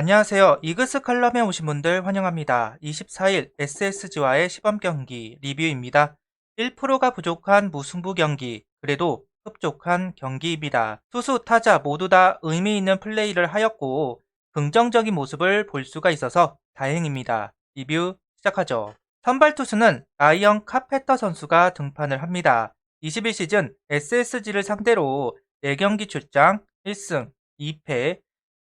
안녕하세요. 이그스 칼럼에 오신 분들 환영합니다. 24일 SSG와의 시범 경기 리뷰입니다. 1%가 부족한 무승부 경기, 그래도 흡족한 경기입니다. 투수, 타자 모두 다 의미 있는 플레이를 하였고 긍정적인 모습을 볼 수가 있어서 다행입니다. 리뷰 시작하죠. 선발 투수는 라이언 카페터 선수가 등판을 합니다. 21시즌 SSG를 상대로 4경기 출장 1승 2패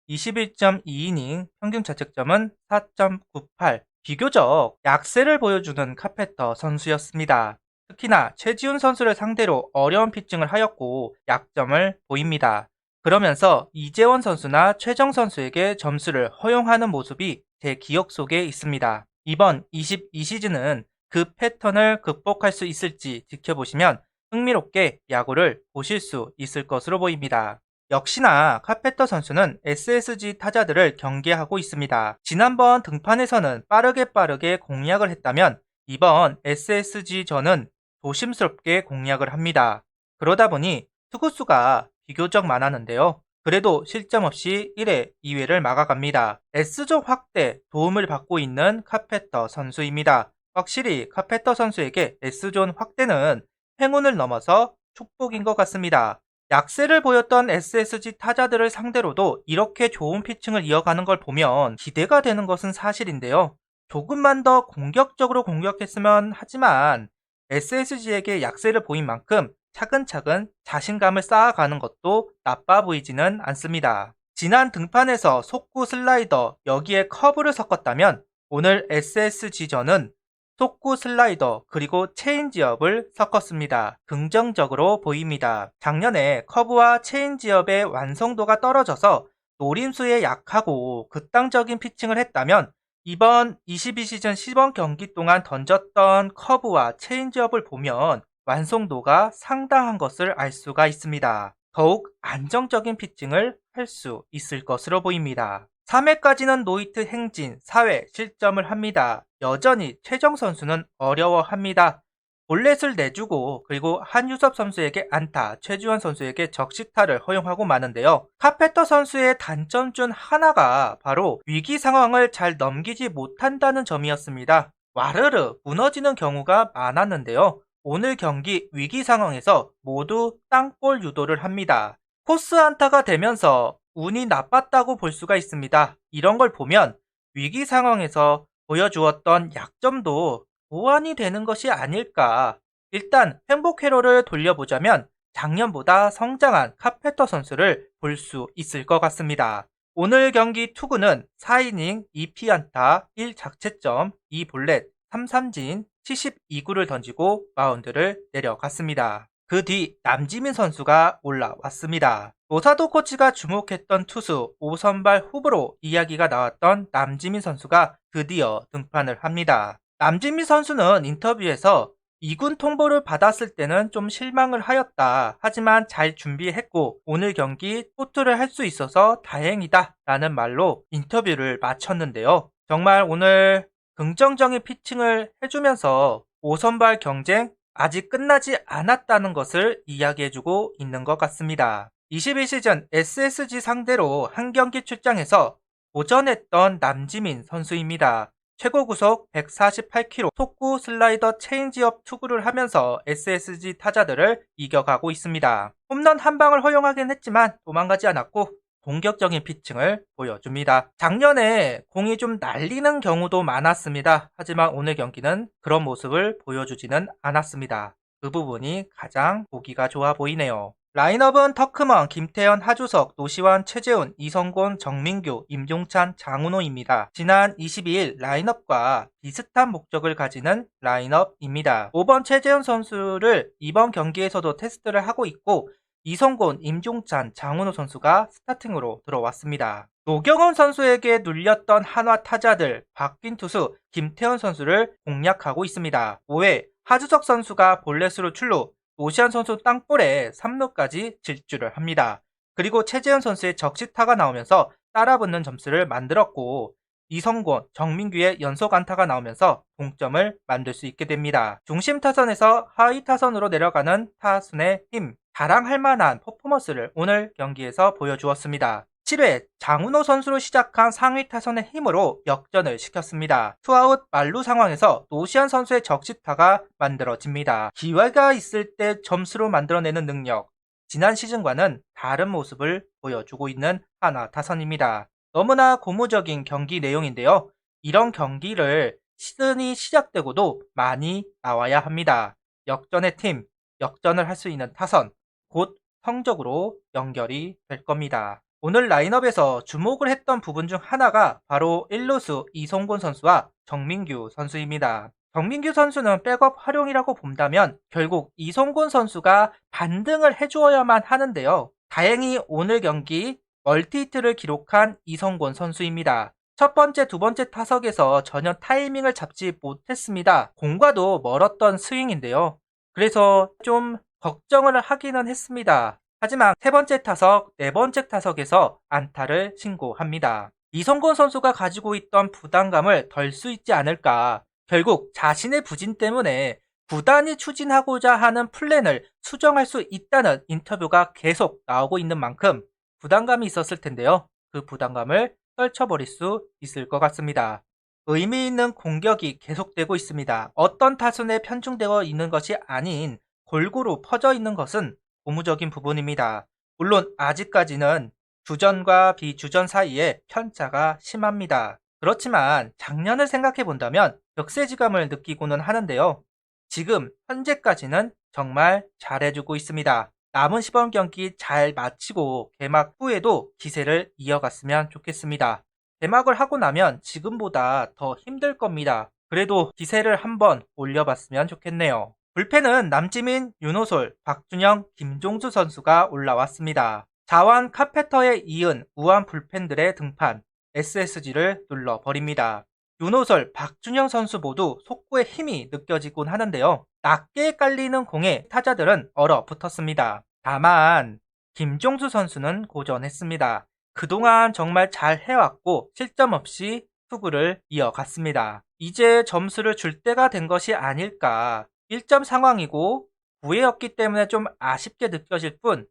21.2이닝, 평균 자책점은 4.98, 비교적 약세를 보여주는 카페터 선수였습니다. 특히나 최지훈 선수를 상대로 어려운 피칭을 하였고 약점을 보입니다. 그러면서 이재원 선수나 최정 선수에게 점수를 허용하는 모습이 제 기억 속에 있습니다. 이번 22시즌은 그 패턴을 극복할 수 있을지 지켜보시면 흥미롭게 야구를 보실 수 있을 것으로 보입니다. 역시나 카페터 선수는 SSG 타자들을 경계하고 있습니다. 지난번 등판에서는 빠르게 공략을 했다면 이번 SSG전은 조심스럽게 공략을 합니다. 그러다 보니 투구수가 비교적 많았는데요. 그래도 실점 없이 1회, 2회를 막아갑니다. S조 확대 도움을 받고 있는 카페터 선수입니다. 확실히 카페터 선수에게 S존 확대는 행운을 넘어서 축복인 것 같습니다. 약세를 보였던 SSG 타자들을 상대로도 이렇게 좋은 피칭을 이어가는 걸 보면 기대가 되는 것은 사실인데요. 조금만 더 공격적으로 공격했으면 하지만 SSG에게 약세를 보인 만큼 차근차근 자신감을 쌓아가는 것도 나빠 보이지는 않습니다. 지난 등판에서 속구 슬라이더 여기에 커브를 섞었다면 오늘 SSG전은 속구 슬라이더 그리고 체인지업을 섞었습니다. 긍정적으로 보입니다. 작년에 커브와 체인지업의 완성도가 떨어져서 노림수에 약하고 극단적인 피칭을 했다면 이번 22시즌 시범 경기 동안 던졌던 커브와 체인지업을 보면 완성도가 상당한 것을 알 수가 있습니다. 더욱 안정적인 피칭을 할 수 있을 것으로 보입니다. 3회까지는 노히트 행진, 4회 실점을 합니다. 여전히 최정 선수는 어려워합니다. 볼넷을 내주고 그리고 한유섭 선수에게 안타, 최주원 선수에게 적시타를 허용하고 마는데요. 카페터 선수의 단점 중 하나가 바로 위기 상황을 잘 넘기지 못한다는 점이었습니다. 와르르 무너지는 경우가 많았는데요. 오늘 경기 위기 상황에서 모두 땅볼 유도를 합니다. 코스 안타가 되면서 운이 나빴다고 볼 수가 있습니다. 이런 걸 보면 위기 상황에서 보여주었던 약점도 보완이 되는 것이 아닐까. 일단 행복 회로를 돌려보자면 작년보다 성장한 카페터 선수를 볼 수 있을 것 같습니다. 오늘 경기 투구는 4이닝 2피안타 1자책점 2볼넷 3삼진 72구를 던지고 마운드를 내려갔습니다. 그 뒤 남지민 선수가 올라왔습니다. 노사도 코치가 주목했던 투수 5선발 후보로 이야기가 나왔던 남지민 선수가 드디어 등판을 합니다. 남지민 선수는 인터뷰에서 2군 통보를 받았을 때는 좀 실망을 하였다. 하지만 잘 준비했고 오늘 경기 포트를 할 수 있어서 다행이다 라는 말로 인터뷰를 마쳤는데요. 정말 오늘 긍정적인 피칭을 해주면서 5선발 경쟁 아직 끝나지 않았다는 것을 이야기해주고 있는 것 같습니다. 21시즌 SSG 상대로 한 경기 출장에서 도전했던 남지민 선수입니다. 최고 구속 148km, 속구 슬라이더 체인지업 투구를 하면서 SSG 타자들을 이겨가고 있습니다. 홈런 한 방을 허용하긴 했지만 도망가지 않았고 공격적인 피칭을 보여줍니다. 작년에 공이 좀 날리는 경우도 많았습니다. 하지만 오늘 경기는 그런 모습을 보여주지는 않았습니다. 그 부분이 가장 보기가 좋아 보이네요. 라인업은 터크먼, 김태현, 하주석, 노시환, 최재훈, 이성곤, 정민규, 임종찬, 장훈호입니다. 지난 22일 라인업과 비슷한 목적을 가지는 라인업입니다. 5번 최재훈 선수를 이번 경기에서도 테스트를 하고 있고 이성곤, 임종찬, 장훈호 선수가 스타팅으로 들어왔습니다. 노경원 선수에게 눌렸던 한화 타자들 바뀐 투수 김태현 선수를 공략하고 있습니다. 5회 하주석 선수가 볼넷으로 출루, 노시환 선수 땅볼에 3루까지 질주를 합니다. 그리고 최재현 선수의 적시타가 나오면서 따라붙는 점수를 만들었고 이성곤, 정민규의 연속 안타가 나오면서 동점을 만들 수 있게 됩니다. 중심 타선에서 하위 타선으로 내려가는 타순의 힘, 자랑할 만한 퍼포먼스를 오늘 경기에서 보여주었습니다. 7회 장훈호 선수로 시작한 상위 타선의 힘으로 역전을 시켰습니다. 투아웃 만루 상황에서 노시안 선수의 적시타가 만들어집니다. 기회가 있을 때 점수로 만들어내는 능력, 지난 시즌과는 다른 모습을 보여주고 있는 하나 타선입니다. 너무나 고무적인 경기 내용인데요. 이런 경기를 시즌이 시작되고도 많이 나와야 합니다. 역전의 팀, 역전을 할 수 있는 타선, 곧 성적으로 연결이 될 겁니다. 오늘 라인업에서 주목을 했던 부분 중 하나가 바로 1루수 이성곤 선수와 정민규 선수입니다. 정민규 선수는 백업 활용이라고 본다면 결국 이성곤 선수가 반등을 해주어야만 하는데요. 다행히 오늘 경기 멀티히트를 기록한 이성곤 선수입니다. 첫 번째, 두 번째 타석에서 전혀 타이밍을 잡지 못했습니다. 공과도 멀었던 스윙인데요. 그래서 좀 걱정을 하기는 했습니다. 하지만 세 번째 타석, 네 번째 타석에서 안타를 신고합니다. 이성곤 선수가 가지고 있던 부담감을 덜 수 있지 않을까. 결국 자신의 부진 때문에 구단이 추진하고자 하는 플랜을 수정할 수 있다는 인터뷰가 계속 나오고 있는 만큼 부담감이 있었을 텐데요. 그 부담감을 떨쳐버릴 수 있을 것 같습니다. 의미 있는 공격이 계속되고 있습니다. 어떤 타선에 편중되어 있는 것이 아닌 골고루 퍼져 있는 것은 고무적인 부분입니다. 물론 아직까지는 주전과 비주전 사이에 편차가 심합니다. 그렇지만 작년을 생각해 본다면 격세지감을 느끼고는 하는데요. 지금 현재까지는 정말 잘해주고 있습니다. 남은 시범 경기 잘 마치고 개막 후에도 기세를 이어갔으면 좋겠습니다. 개막을 하고 나면 지금보다 더 힘들 겁니다. 그래도 기세를 한번 올려봤으면 좋겠네요. 불펜은 남지민, 윤호솔, 박준영, 김종수 선수가 올라왔습니다. 자완 카페터에 이은 우한 불펜들의 등판, SSG를 눌러버립니다. 윤호솔, 박준영 선수 모두 속구의 힘이 느껴지곤 하는데요. 낮게 깔리는 공에 타자들은 얼어붙었습니다. 다만 김종수 선수는 고전했습니다. 그동안 정말 잘 해왔고 실점 없이 투구를 이어갔습니다. 이제 점수를 줄 때가 된 것이 아닐까. 1점 상황이고 9회였기 때문에 좀 아쉽게 느껴질 뿐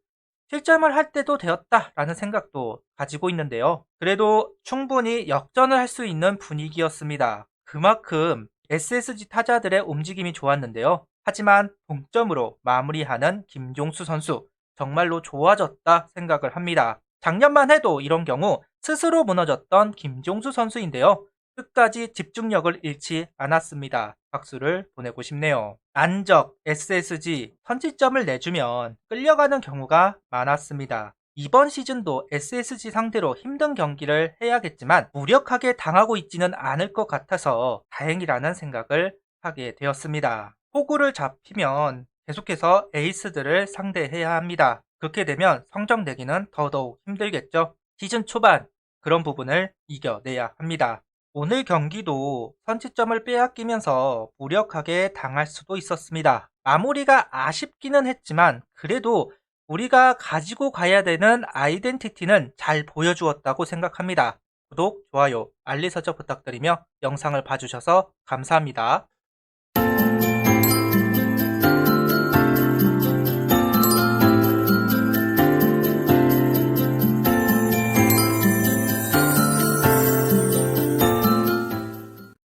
실점을 할 때도 되었다라는 생각도 가지고 있는데요. 그래도 충분히 역전을 할 수 있는 분위기였습니다. 그만큼 SSG 타자들의 움직임이 좋았는데요. 하지만 동점으로 마무리하는 김종수 선수 정말로 좋아졌다 생각을 합니다. 작년만 해도 이런 경우 스스로 무너졌던 김종수 선수인데요. 끝까지 집중력을 잃지 않았습니다. 박수를 보내고 싶네요. 안적, SSG, 선취점을 내주면 끌려가는 경우가 많았습니다. 이번 시즌도 SSG 상대로 힘든 경기를 해야겠지만 무력하게 당하고 있지는 않을 것 같아서 다행이라는 생각을 하게 되었습니다. 호구를 잡히면 계속해서 에이스들을 상대해야 합니다. 그렇게 되면 성적 내기는 더더욱 힘들겠죠. 시즌 초반 그런 부분을 이겨내야 합니다. 오늘 경기도 선취점을 빼앗기면서 무력하게 당할 수도 있었습니다. 마무리가 아쉽기는 했지만 그래도 우리가 가지고 가야 되는 아이덴티티는 잘 보여주었다고 생각합니다. 구독, 좋아요, 알림 설정 부탁드리며 영상을 봐주셔서 감사합니다.